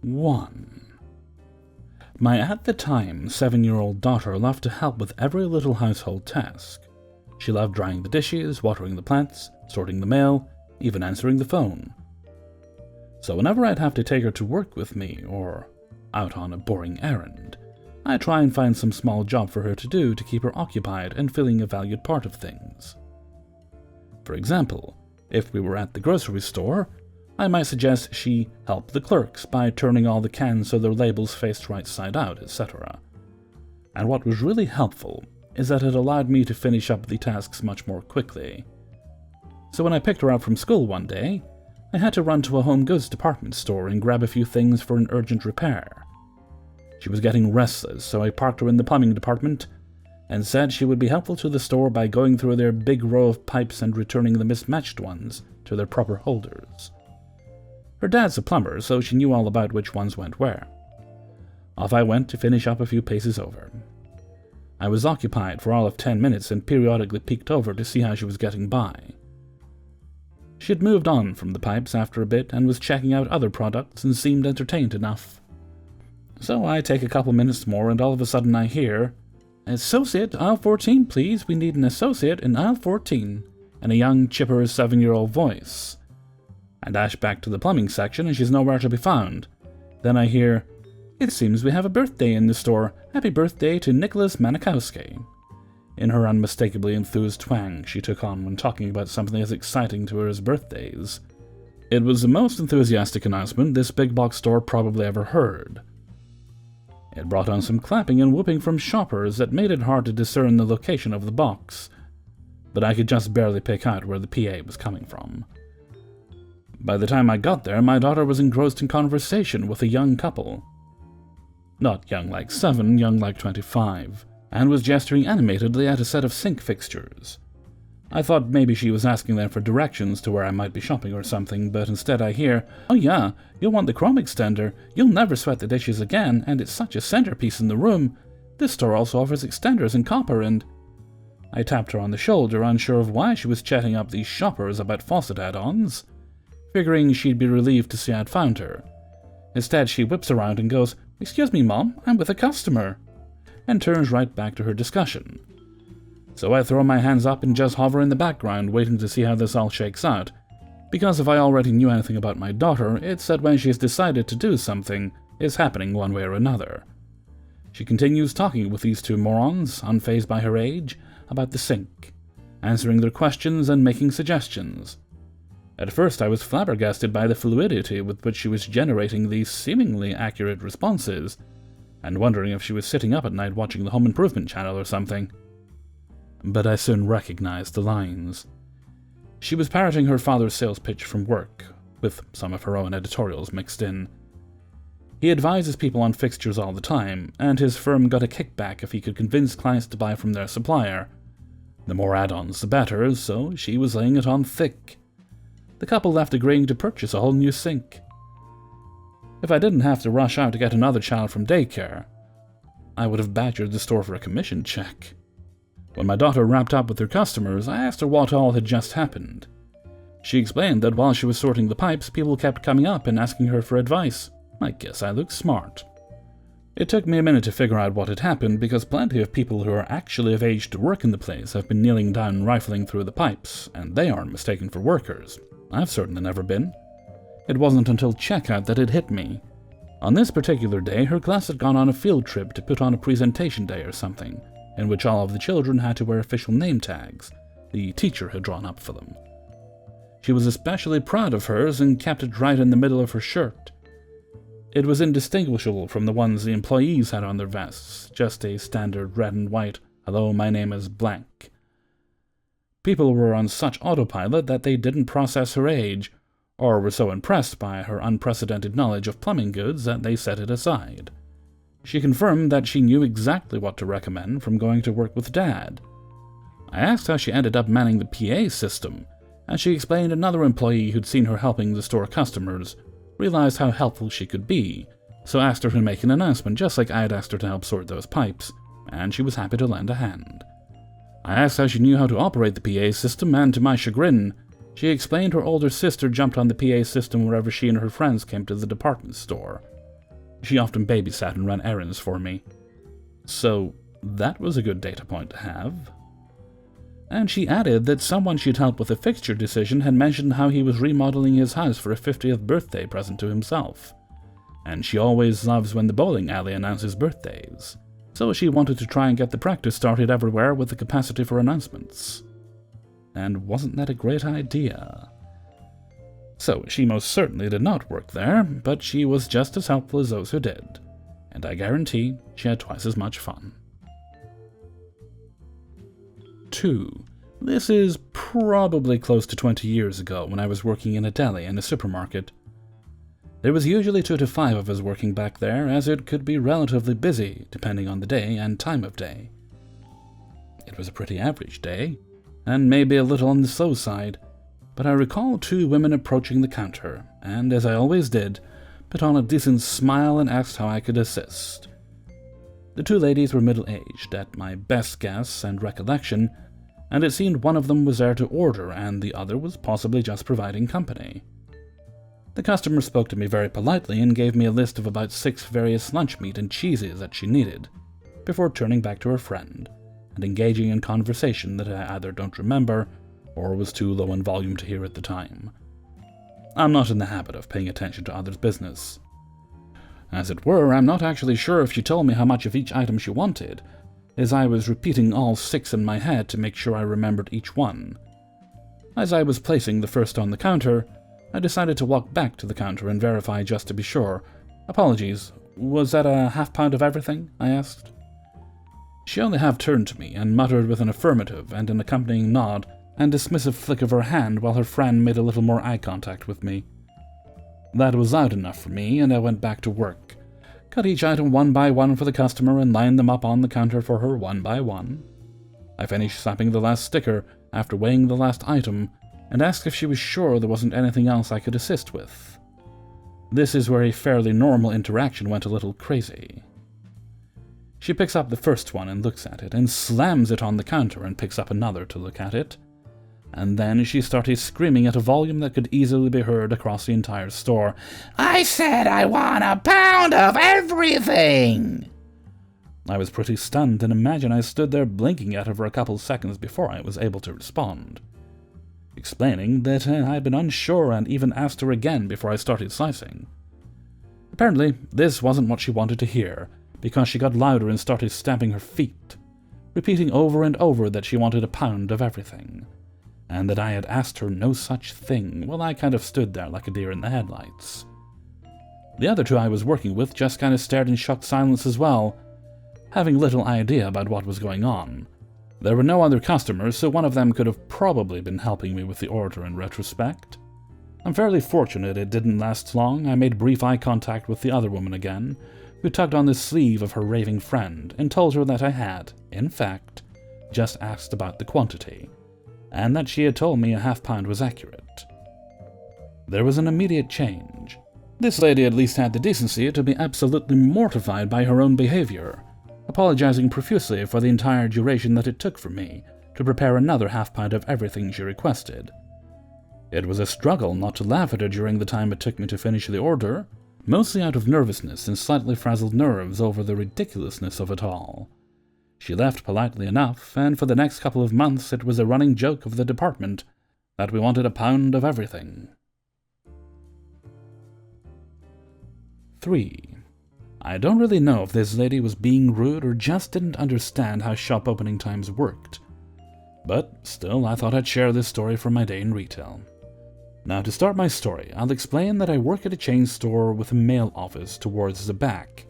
1. My at-the-time 7-year-old daughter loved to help with every little household task. She loved drying the dishes, watering the plants, sorting the mail, even answering the phone. So whenever I'd have to take her to work with me, or out on a boring errand, I'd try and find some small job for her to do to keep her occupied and feeling a valued part of things. For example, if we were at the grocery store, I might suggest she help the clerks by turning all the cans so their labels faced right side out, etc. And what was really helpful is that it allowed me to finish up the tasks much more quickly. So when I picked her up from school one day, I had to run to a home goods department store and grab a few things for an urgent repair. She was getting restless, so I parked her in the plumbing department and said she would be helpful to the store by going through their big row of pipes and returning the mismatched ones to their proper holders. Her dad's a plumber, so she knew all about which ones went where. Off I went to finish up a few paces over. I was occupied for all of 10 minutes and periodically peeked over to see how she was getting by. She had moved on from the pipes after a bit and was checking out other products and seemed entertained enough. So I take a couple minutes more and all of a sudden I hear, "Associate, aisle 14, please. We need an associate in aisle 14, in a young, chipper 7-year-old voice. I dash back to the plumbing section and she's nowhere to be found. Then I hear, "It seems we have a birthday in the store. Happy birthday to Nicholas Manikowski." In her unmistakably enthused twang she took on when talking about something as exciting to her as birthdays. It was the most enthusiastic announcement this big box store probably ever heard. It brought on some clapping and whooping from shoppers that made it hard to discern the location of the box, but I could just barely pick out where the PA was coming from. By the time I got there, my daughter was engrossed in conversation with a young couple. Not young like 7, young like 25, and was gesturing animatedly at a set of sink fixtures. I thought maybe she was asking them for directions to where I might be shopping or something, but instead I hear, "Oh yeah, you'll want the chrome extender. You'll never sweat the dishes again, and it's such a centerpiece in the room. This store also offers extenders in copper and—" I tapped her on the shoulder, unsure of why she was chatting up these shoppers about faucet add-ons, figuring she'd be relieved to see I'd found her. Instead, she whips around and goes, "Excuse me, Mom, I'm with a customer," and turns right back to her discussion. So I throw my hands up and just hover in the background, waiting to see how this all shakes out, because if I already knew anything about my daughter, it's that when she's decided to do something, it's happening one way or another. She continues talking with these two morons, unfazed by her age, about the sink, answering their questions and making suggestions. At first I was flabbergasted by the fluidity with which she was generating these seemingly accurate responses, and wondering if she was sitting up at night watching the Home Improvement channel or something. But I soon recognized the lines. She was parroting her father's sales pitch from work, with some of her own editorials mixed in. He advises people on fixtures all the time, and his firm got a kickback if he could convince clients to buy from their supplier. The more add-ons the better, so she was laying it on thick. The couple left agreeing to purchase a whole new sink. If I didn't have to rush out to get another child from daycare, I would have badgered the store for a commission check. When my daughter wrapped up with her customers, I asked her what all had just happened. She explained that while she was sorting the pipes, people kept coming up and asking her for advice. I guess I looked smart. It took me a minute to figure out what had happened, because plenty of people who are actually of age to work in the place have been kneeling down rifling through the pipes, and they aren't mistaken for workers. I've certainly never been. It wasn't until checkout that it hit me. On this particular day, her class had gone on a field trip to put on a presentation day or something, in which all of the children had to wear official name tags the teacher had drawn up for them. She was especially proud of hers and kept it right in the middle of her shirt. It was indistinguishable from the ones the employees had on their vests, just a standard red and white, "Hello, my name is blank." People were on such autopilot that they didn't process her age, or were so impressed by her unprecedented knowledge of plumbing goods that they set it aside. She confirmed that she knew exactly what to recommend from going to work with Dad. I asked how she ended up manning the PA system, and she explained another employee who'd seen her helping the store customers realized how helpful she could be, so asked her to make an announcement just like I had asked her to help sort those pipes, and she was happy to lend a hand. I asked how she knew how to operate the PA system, and to my chagrin, she explained her older sister jumped on the PA system wherever she and her friends came to the department store, She often babysat and ran errands for me. So that was a good data point to have. And she added that someone she'd helped with a fixture decision had mentioned how he was remodeling his house for a 50th birthday present to himself. And she always loves when the bowling alley announces birthdays. So she wanted to try and get the practice started everywhere with the capacity for announcements. And wasn't that a great idea? So she most certainly did not work there, but she was just as helpful as those who did. And I guarantee she had twice as much fun. 2. This is probably close to 20 years ago when I was working in a deli and a supermarket. There was usually 2 to 5 of us working back there, as it could be relatively busy depending on the day and time of day. It was a pretty average day, and maybe a little on the slow side, but I recall 2 women approaching the counter, and as I always did, put on a decent smile and asked how I could assist. The 2 ladies were middle-aged, at my best guess and recollection, and it seemed one of them was there to order and the other was possibly just providing company. The customer spoke to me very politely and gave me a list of about 6 various lunch meat and cheeses that she needed, before turning back to her friend and engaging in conversation that I either don't remember or was too low in volume to hear at the time. I'm not in the habit of paying attention to others' business. As it were, I'm not actually sure if she told me how much of each item she wanted, as I was repeating all 6 in my head to make sure I remembered each one. As I was placing the first on the counter, I decided to walk back to the counter and verify just to be sure. Apologies, was that a half-pound of everything? I asked. She only half-turned to me and muttered with an affirmative and an accompanying nod and dismissive flick of her hand while her friend made a little more eye contact with me. That was loud enough for me, and I went back to work. Cut each item one by one for the customer and lined them up on the counter for her one by one. I finished slapping the last sticker after weighing the last item and asked if she was sure there wasn't anything else I could assist with. This is where a fairly normal interaction went a little crazy. She picks up the first one and looks at it, and slams it on the counter and picks up another to look at it. And then she started screaming at a volume that could easily be heard across the entire store. "I said I want a pound of everything!" I was pretty stunned, and imagine I stood there blinking at her for a couple seconds before I was able to respond, explaining that I'd been unsure and even asked her again before I started slicing. Apparently, this wasn't what she wanted to hear, because she got louder and started stamping her feet, repeating over and over that she wanted a pound of everything, and that I had asked her no such thing. Well, I kind of stood there like a deer in the headlights. The other 2 I was working with just kind of stared in shocked silence as well, having little idea about what was going on. There were no other customers, so one of them could have probably been helping me with the order in retrospect. I'm fairly fortunate it didn't last long. I made brief eye contact with the other woman again, who tugged on the sleeve of her raving friend and told her that I had, in fact, just asked about the quantity, and that she had told me a half-pound was accurate. There was an immediate change. This lady at least had the decency to be absolutely mortified by her own behavior, apologizing profusely for the entire duration that it took for me to prepare another half-pound of everything she requested. It was a struggle not to laugh at her during the time it took me to finish the order, mostly out of nervousness and slightly frazzled nerves over the ridiculousness of it all. She left politely enough, and for the next couple of months it was a running joke of the department that we wanted a pound of everything. 3. I don't really know if this lady was being rude or just didn't understand how shop opening times worked, but still I thought I'd share this story from my day in retail. Now, to start my story, I'll explain that I work at a chain store with a mail office towards the back,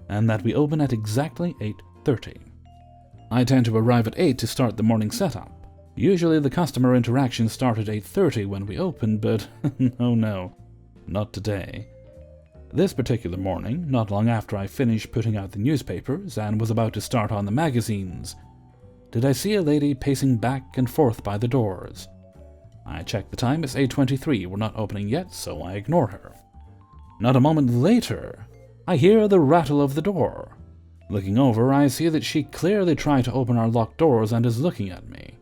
and that we open at exactly 8:30. I tend to arrive at 8 to start the morning setup. Usually the customer interactions start at 8:30 when we open, but no, not today. This particular morning, not long after I finished putting out the newspapers and was about to start on the magazines, did I see a lady pacing back and forth by the doors. I checked the time, it's 8:23, we're not opening yet, so I ignore her. Not a moment later, I hear the rattle of the door. Looking over, I see that she clearly tried to open our locked doors and is looking at me.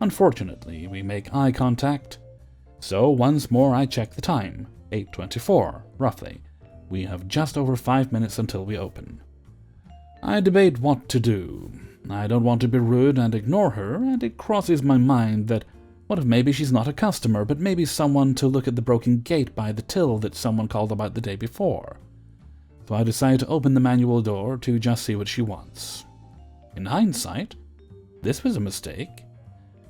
Unfortunately, we make eye contact, so once more I check the time, 8:24, roughly, We have just over 5 minutes until we open. I debate what to do. I don't want to be rude and ignore her, and it crosses my mind that what if maybe she's not a customer, but maybe someone to look at the broken gate by the till that someone called about the day before. So I decide to open the manual door to just see what she wants. In hindsight, this was a mistake.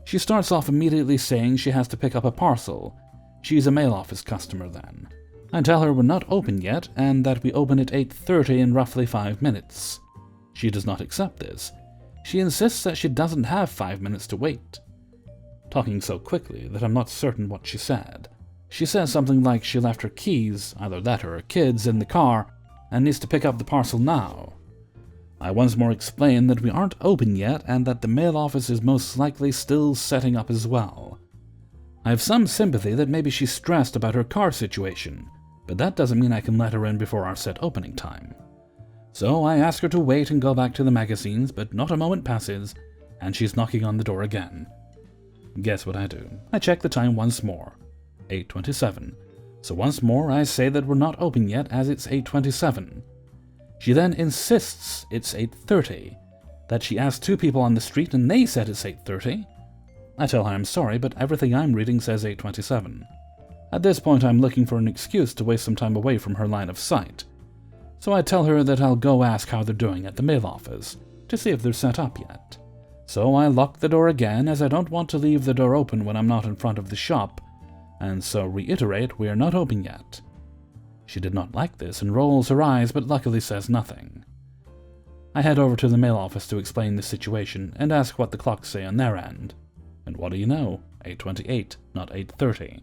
She starts off immediately saying she has to pick up a parcel. She's a mail office customer then. I tell her we're not open yet and that we open at 8:30 in roughly 5 minutes. She does not accept this. She insists that she doesn't have 5 minutes to wait, talking so quickly that I'm not certain what she said. She says something like she left her keys, either that or her kids, in the car and needs to pick up the parcel now. I once more explain that we aren't open yet and that the mail office is most likely still setting up as well. I have some sympathy that maybe she's stressed about her car situation, but that doesn't mean I can let her in before our set opening time. So I ask her to wait and go back to the magazines, but not a moment passes, and she's knocking on the door again. Guess what I do? I check the time once more. 8:27. So once more I say that we're not open yet as it's 8:27. She then insists it's 8:30, that she asked 2 people on the street and they said it's 8:30. I tell her I'm sorry, but everything I'm reading says 8:27. At this point I'm looking for an excuse to waste some time away from her line of sight. So I tell her that I'll go ask how they're doing at the mail office, to see if they're set up yet. So I lock the door again as I don't want to leave the door open when I'm not in front of the shop, and so reiterate we are not open yet. She did not like this and rolls her eyes, but luckily says nothing. I head over to the mail office to explain the situation and ask what the clocks say on their end. And what do you know? 8:28, not 8:30.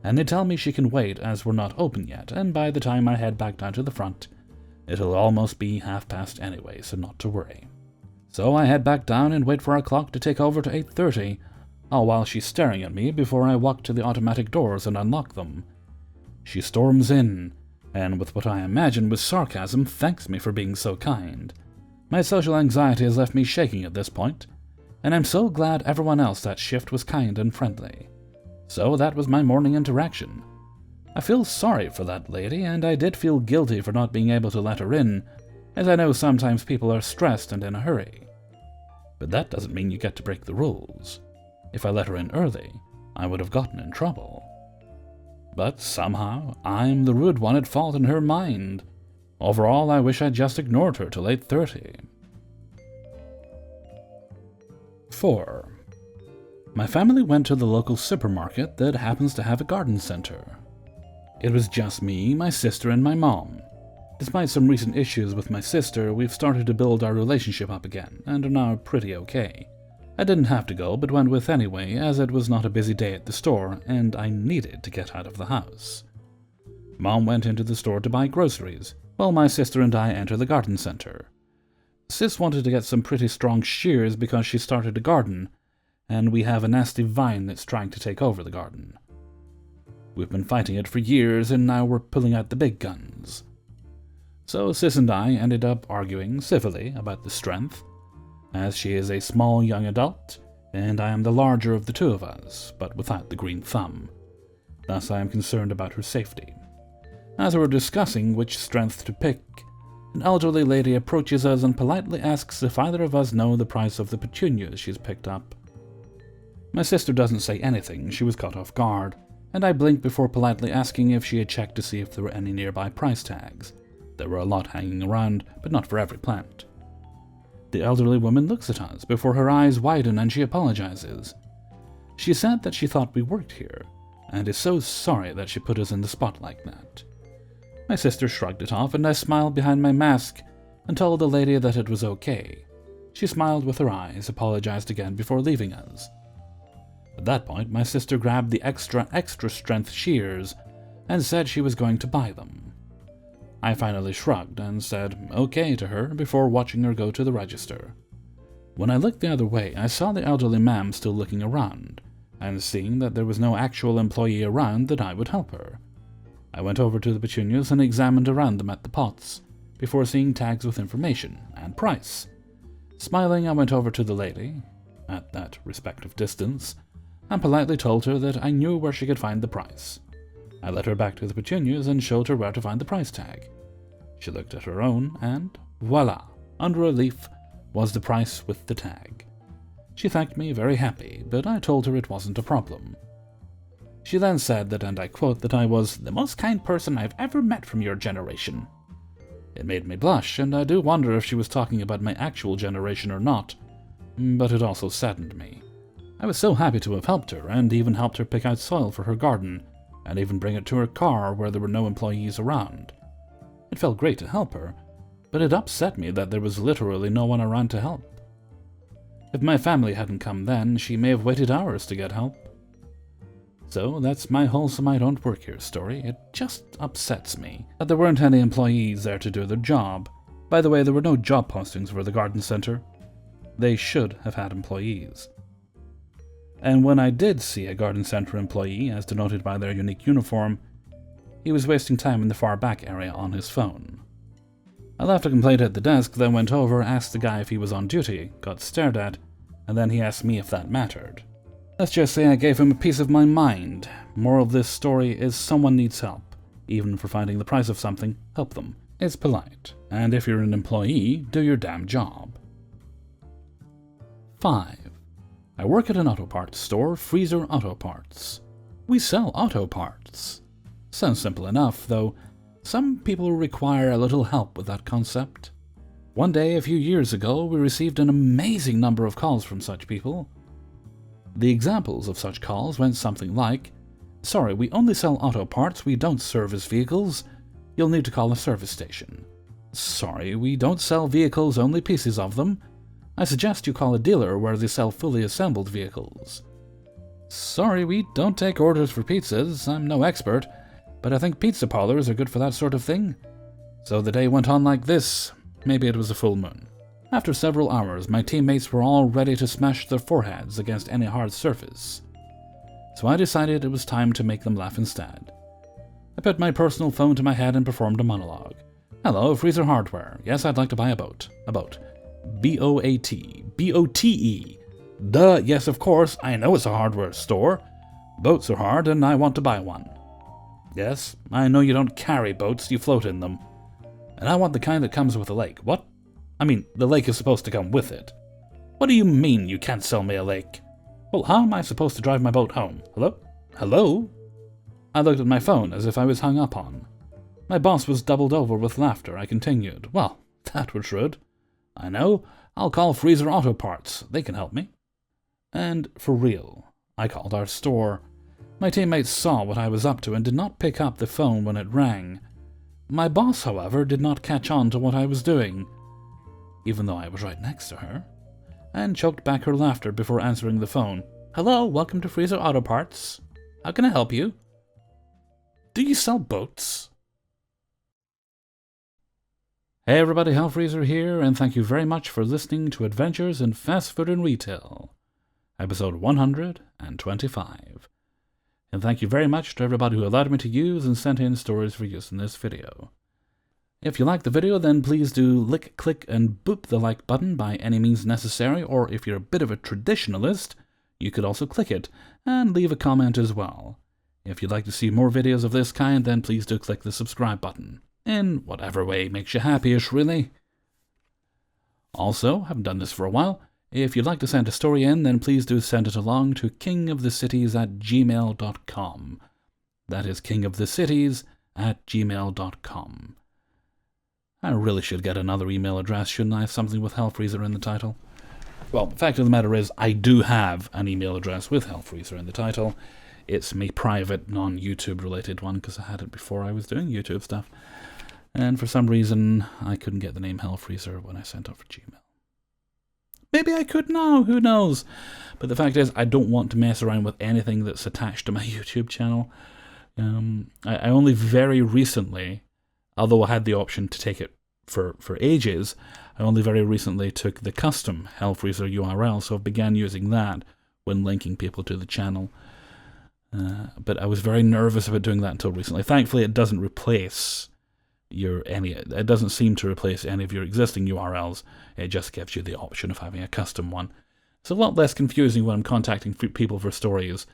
And they tell me she can wait as we're not open yet, and by the time I head back down to the front, it'll almost be past anyway, so not to worry. So I head back down and wait for our clock to take over to 8:30, all while she's staring at me before I walk to the automatic doors and unlock them. She storms in, and with what I imagine was sarcasm, thanks me for being so kind. My social anxiety has left me shaking at this point, and I'm so glad everyone else that shift was kind and friendly. So that was my morning interaction. I feel sorry for that lady, and I did feel guilty for not being able to let her in, as I know sometimes people are stressed and in a hurry. But that doesn't mean you get to break the rules. If I let her in early, I would have gotten in trouble. But somehow, I'm the rude one at fault in her mind. Overall, I wish I'd just ignored her till 8:30. 4. My family went to the local supermarket that happens to have a garden center. It was just me, my sister, and my mom. Despite some recent issues with my sister, we've started to build our relationship up again, and are now pretty okay. I didn't have to go, but went with anyway, as it was not a busy day at the store, and I needed to get out of the house. Mom went into the store to buy groceries, while my sister and I entered the garden center. Sis wanted to get some pretty strong shears because she started a garden, and we have a nasty vine that's trying to take over the garden. We've been fighting it for years, and now we're pulling out the big guns. So Sis and I ended up arguing civilly about the strength, as she is a small young adult, and I am the larger of the two of us, but without the green thumb. Thus I am concerned about her safety. As we were discussing which strength to pick, an elderly lady approaches us and politely asks if either of us know the price of the petunias she's picked up. My sister doesn't say anything, she was caught off guard, and I blinked before politely asking if she had checked to see if there were any nearby price tags. There were a lot hanging around, but not for every plant. The elderly woman looks at us before her eyes widen and she apologizes. She said that she thought we worked here, and is so sorry that she put us in the spot like that. My sister shrugged it off, and I smiled behind my mask and told the lady that it was okay. She smiled with her eyes, apologized again before leaving us. At that point, my sister grabbed the extra strength shears and said she was going to buy them. I finally shrugged and said okay to her before watching her go to the register. When I looked the other way, I saw the elderly ma'am still looking around, and seeing that there was no actual employee around, that I would help her. I went over to the petunias and examined around them at the pots, before seeing tags with information and price. Smiling, I went over to the lady, at that respective distance, and politely told her that I knew where she could find the price. I led her back to the petunias and showed her where to find the price tag. She looked at her own, and voila, under a leaf was the price with the tag. She thanked me, very happy, but I told her it wasn't a problem. She then said that, and I quote, that I was the most kind person I've ever met from your generation. It made me blush, and I do wonder if she was talking about my actual generation or not, but it also saddened me. I was so happy to have helped her, and even helped her pick out soil for her garden, and even bring it to her car where there were no employees around. It felt great to help her, but it upset me that there was literally no one around to help. If my family hadn't come then, she may have waited hours to get help. So that's my wholesome I don't work here story. It just upsets me that there weren't any employees there to do their job. By the way, there were no job postings for the garden center. They should have had employees. And when I did see a garden center employee, as denoted by their unique uniform, he was wasting time in the far back area on his phone. I left a complaint at the desk, then went over, asked the guy if he was on duty, got stared at, and then he asked me if that mattered. Let's just say I gave him a piece of my mind. Moral of this story is someone needs help. Even for finding the price of something, help them. It's polite. And if you're an employee, do your damn job. 5. I work at an auto parts store, Freezer Auto Parts. We sell auto parts. Sounds simple enough, though some people require a little help with that concept. One day, a few years ago, we received an amazing number of calls from such people. The examples of such calls went something like, "Sorry, we only sell auto parts, we don't service vehicles. You'll need to call a service station." "Sorry, we don't sell vehicles, only pieces of them. I suggest you call a dealer where they sell fully assembled vehicles." "Sorry, we don't take orders for pizzas. I'm no expert, but I think pizza parlors are good for that sort of thing." So the day went on like this. Maybe it was a full moon. After several hours, my teammates were all ready to smash their foreheads against any hard surface. So I decided it was time to make them laugh instead. I put my personal phone to my head and performed a monologue. "Hello, Freezer Hardware. Yes, I'd like to buy a boat. A boat. B-O-A-T. B-O-T-E. Duh, yes, of course, I know it's a hardware store. Boats are hard, and I want to buy one. Yes, I know you don't carry boats, you float in them. And I want the kind that comes with a lake. What? I mean, the lake is supposed to come with it. What do you mean you can't sell me a lake? Well, how am I supposed to drive my boat home? Hello? Hello? I looked at my phone as if I was hung up on. My boss was doubled over with laughter. I continued. Well, that was rude. I know. I'll call Freezer Auto Parts. They can help me. And for real, I called our store. My teammates saw what I was up to and did not pick up the phone when it rang. My boss, however, did not catch on to what I was doing, even though I was right next to her, and choked back her laughter before answering the phone. "Hello, welcome to Freezer Auto Parts. How can I help you? Do you sell boats?" Hey everybody, Hellfreezer here, and thank you very much for listening to Adventures in Fast Food and Retail, episode 125. And thank you very much to everybody who allowed me to use and sent in stories for use in this video. If you like the video, then please do lick, click, and boop the like button by any means necessary, or if you're a bit of a traditionalist, you could also click it, and leave a comment as well. If you'd like to see more videos of this kind, then please do click the subscribe button. In whatever way makes you happiest, really. Also, haven't done this for a while, if you'd like to send a story in, then please do send it along to kingofthecities@gmail.com. That is kingofthecities@gmail.com. I really should get another email address, shouldn't I? Something with Hellfreezer in the title. Well, the fact of the matter is, I do have an email address with Hellfreezer in the title. It's my private, non-YouTube related one, because I had it before I was doing YouTube stuff. And for some reason, I couldn't get the name Hellfreezer when I sent off for Gmail. Maybe I could now, who knows? But the fact is, I don't want to mess around with anything that's attached to my YouTube channel. I only very recently, although I had the option to take it for ages, I only very recently took the custom Hellfreezer URL, so I began using that when linking people to the channel. But I was very nervous about doing that until recently. Thankfully, it doesn't replace it doesn't seem to replace any of your existing URLs. It just gives you the option of having a custom one. It's a lot less confusing when I'm contacting people for stories,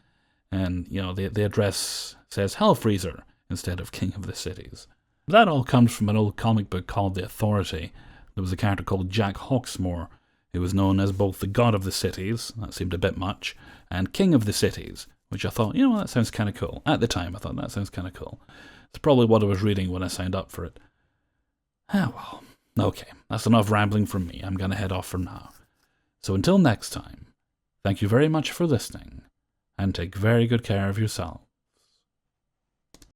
And, the address says Hellfreezer instead of King of the Cities. That all comes from an old comic book called The Authority. There was a character called Jack Hawksmoor, who was known as both the God of the Cities, that seemed a bit much, and King of the Cities, which I thought, that sounds kind of cool. At the time, I thought, that sounds kind of cool. It's probably what I was reading when I signed up for it. Well. Okay, that's enough rambling from me. I'm going to head off for now. So until next time, thank you very much for listening, and take very good care of yourselves.